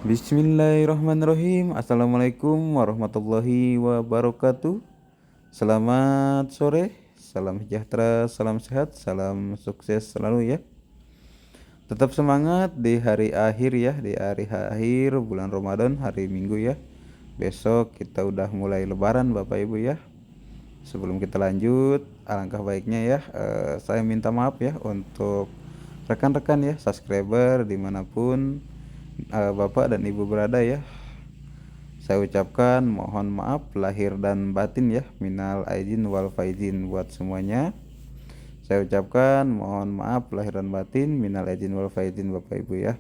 Bismillahirrahmanirrahim. Assalamualaikum warahmatullahi wabarakatuh. Selamat sore, salam sejahtera, salam sehat, salam sukses selalu ya. Tetap semangat di hari akhir ya, di hari akhir bulan Ramadan, hari Minggu ya. Besok kita udah mulai lebaran Bapak Ibu ya. Sebelum kita lanjut, alangkah baiknya ya, saya minta maaf ya untuk rekan-rekan ya, subscriber dimanapun Bapak dan Ibu berada ya. Saya ucapkan mohon maaf lahir dan batin ya, minal aidin wal faizin buat semuanya. Saya ucapkan mohon maaf lahir dan batin, minal aidin wal faizin Bapak Ibu ya.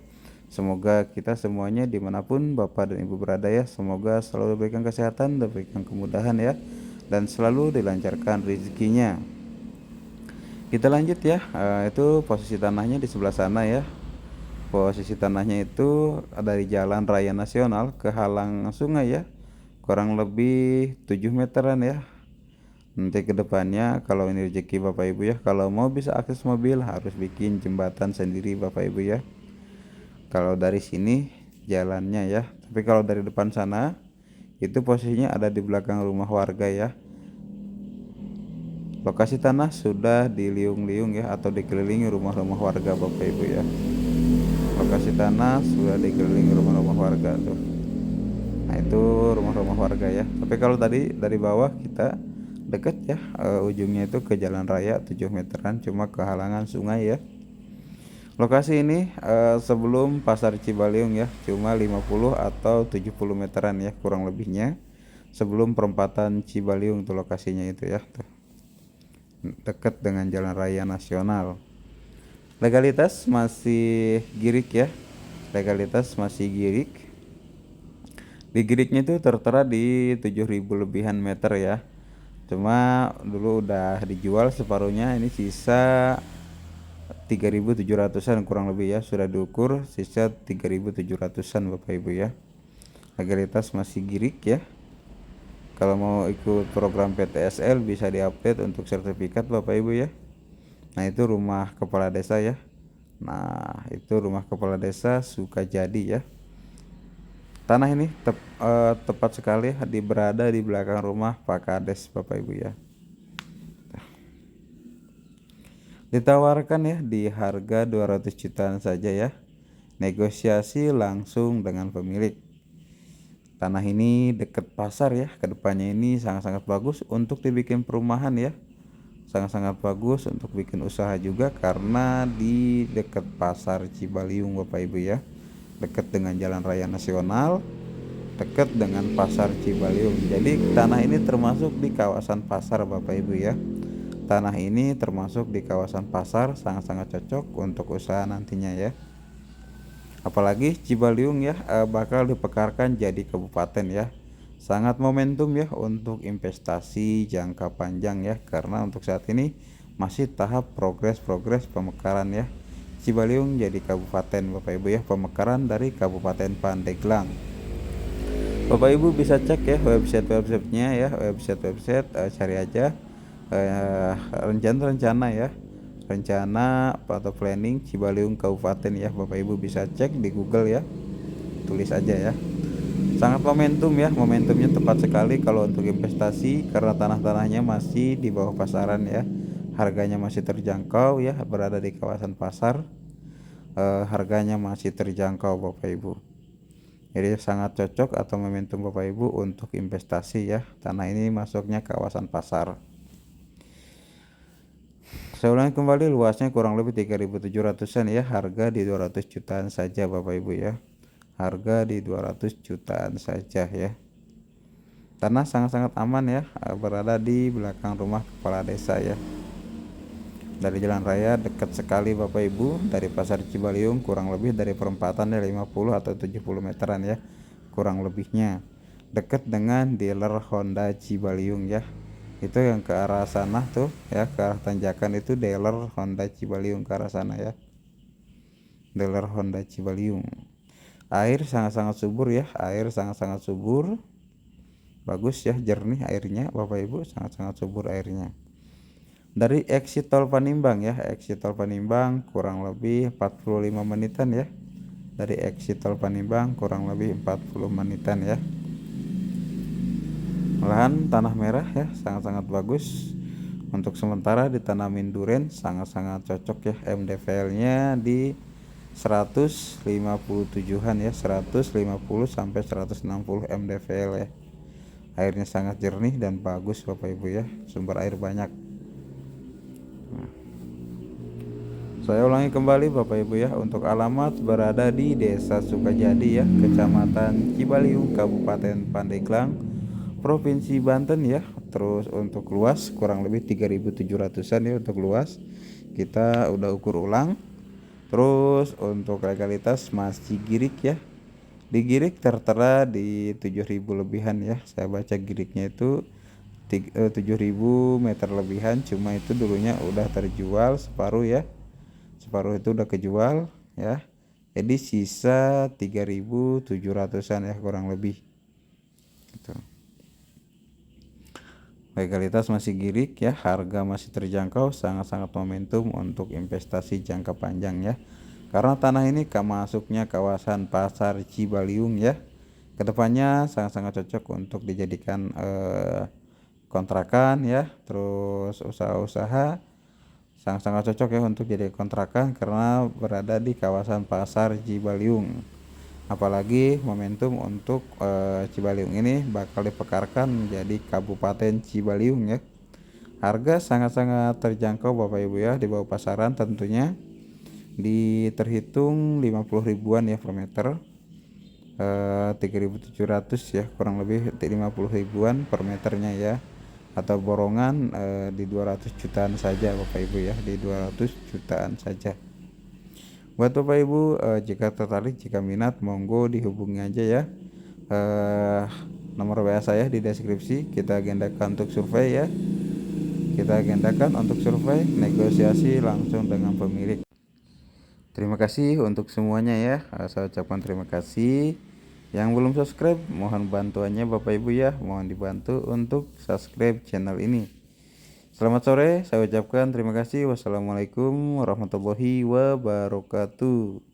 Semoga kita semuanya dimanapun Bapak dan Ibu berada ya, semoga selalu diberikan kesehatan, diberikan kemudahan ya, dan selalu dilancarkan rezekinya. Kita lanjut ya, itu posisi tanahnya di sebelah sana ya. Posisi tanahnya itu dari jalan raya nasional ke halang sungai ya, kurang lebih 7 meteran ya. Nanti kedepannya kalau ini rezeki Bapak Ibu ya, kalau mau bisa akses mobil harus bikin jembatan sendiri Bapak Ibu ya. Kalau dari sini jalannya ya, tapi kalau dari depan sana itu posisinya ada di belakang rumah warga ya. Lokasi tanah sudah diliung-liung ya, atau dikelilingi rumah-rumah warga Bapak Ibu ya. Lokasi tanah sudah dikelilingi rumah-rumah warga tuh. Nah itu rumah-rumah warga ya. Tapi kalau tadi dari bawah kita deket ya, ujungnya itu ke jalan raya 7 meteran, cuma kehalangan sungai ya. Lokasi ini sebelum pasar Cibaliung ya, cuma 50 atau 70 meteran ya kurang lebihnya. Sebelum perempatan Cibaliung tuh lokasinya itu ya tuh. Deket dengan jalan raya nasional. Legalitas masih girik ya, legalitas masih girik. Di giriknya itu tertera di 7.000 lebihan meter ya, cuma dulu udah dijual separuhnya, ini sisa 3.700-an kurang lebih ya, sudah diukur sisa 3.700-an Bapak Ibu ya. Legalitas masih girik ya. Kalau mau ikut program PTSL bisa diupdate untuk sertifikat Bapak Ibu ya. Nah itu rumah kepala desa ya. Nah itu rumah kepala desa Sukajadi ya. Tanah ini tepat sekali berada di belakang rumah Pak Kades Bapak Ibu ya. Ditawarkan ya di harga 200 jutaan saja ya. Negosiasi langsung dengan pemilik. Tanah ini dekat pasar ya. Kedepannya ini sangat-sangat bagus untuk dibikin perumahan ya. Sangat-sangat bagus untuk bikin usaha juga karena di dekat pasar Cibaliung Bapak Ibu ya. Dekat dengan jalan raya nasional, dekat dengan pasar Cibaliung. Jadi tanah ini termasuk di kawasan pasar Bapak Ibu ya. Tanah ini termasuk di kawasan pasar, sangat-sangat cocok untuk usaha nantinya ya. Apalagi Cibaliung ya bakal dipekarkan jadi kabupaten ya. Sangat momentum ya untuk investasi jangka panjang ya, karena untuk saat ini masih tahap progres pemekaran ya. Cibaliung jadi kabupaten Bapak Ibu ya, pemekaran dari Kabupaten Pandeglang. Bapak Ibu bisa cek ya websitenya ya, website cari aja rencana ya, rencana atau planning Cibaliung Kabupaten ya. Bapak Ibu bisa cek di Google ya, tulis aja ya. Sangat momentum ya, momentumnya tepat sekali kalau untuk investasi karena tanah-tanahnya masih di bawah pasaran ya, harganya masih terjangkau ya, berada di kawasan pasar, harganya masih terjangkau Bapak Ibu. Jadi sangat cocok atau momentum Bapak Ibu untuk investasi ya. Tanah ini masuknya kawasan pasar. Saya ulangi kembali, luasnya kurang lebih 3.700-an ya, harga di 200 jutaan saja Bapak Ibu ya. Harga di 200 jutaan saja ya. Tanah sangat-sangat aman ya, berada di belakang rumah kepala desa ya. Dari jalan raya dekat sekali Bapak Ibu, dari pasar Cibaliung kurang lebih dari perempatan ya 50 atau 70 meteran ya kurang lebihnya. Dekat dengan dealer Honda Cibaliung ya. Itu yang ke arah sana tuh ya, ke arah tanjakan itu dealer Honda Cibaliung, ke arah sana ya. Dealer Honda Cibaliung. Air sangat-sangat subur ya, air sangat-sangat subur. Bagus ya, jernih airnya Bapak Ibu, sangat-sangat subur airnya. Dari exit tol Panimbang ya, exit tol Panimbang kurang lebih 45 menitan ya. dari exit tol Panimbang kurang lebih 40 menitan ya. Lahan tanah merah ya, sangat-sangat bagus. Untuk sementara ditanamin duren sangat-sangat cocok ya. MDVL nya di 157-an ya, 150 sampai 160 MDVL ya. Airnya sangat jernih dan bagus Bapak Ibu ya, sumber air banyak. Saya ulangi kembali Bapak Ibu ya, untuk alamat berada di Desa Sukajadi ya, Kecamatan Cibaliung, Kabupaten Pandeglang, Provinsi Banten ya. Terus untuk luas kurang lebih 3.700-an ya untuk luas. Kita udah ukur ulang. Terus untuk legalitas masih girik ya. Di girik tertera di 7.000 lebihan ya. Saya baca giriknya itu 7.000 meter lebihan, cuma itu dulunya udah terjual separuh ya. Separuh itu udah kejual ya, jadi sisa 3.700-an ya kurang lebih gitu. Legalitas masih girik ya, harga masih terjangkau, sangat-sangat momentum untuk investasi jangka panjang ya, karena tanah ini masuknya kawasan pasar Cibaliung ya. Kedepannya sangat-sangat cocok untuk dijadikan kontrakan ya, terus usaha-usaha sangat-sangat cocok ya untuk jadi kontrakan karena berada di kawasan pasar Cibaliung. Apalagi momentum untuk Cibaliung ini bakal dipekarkan menjadi Kabupaten Cibaliung ya. Harga sangat-sangat terjangkau Bapak Ibu ya, di bawah pasaran tentunya. Terhitung 50 ribuan ya per meter. 3.700 ya, kurang lebih 50 ribuan per meternya ya, atau borongan di 200 jutaan saja Bapak Ibu ya, di 200 jutaan saja. Buat Bapak Ibu jika tertarik, jika minat, monggo dihubungi aja ya. Nomor WA saya di deskripsi. Kita agendakan untuk survei ya. Kita agendakan untuk survei, negosiasi langsung dengan pemilik. Terima kasih untuk semuanya ya. Saya ucapkan terima kasih. Yang belum subscribe, mohon bantuannya Bapak Ibu ya, mohon dibantu untuk subscribe channel ini. Selamat sore, saya ucapkan terima kasih. Wassalamualaikum warahmatullahi wabarakatuh.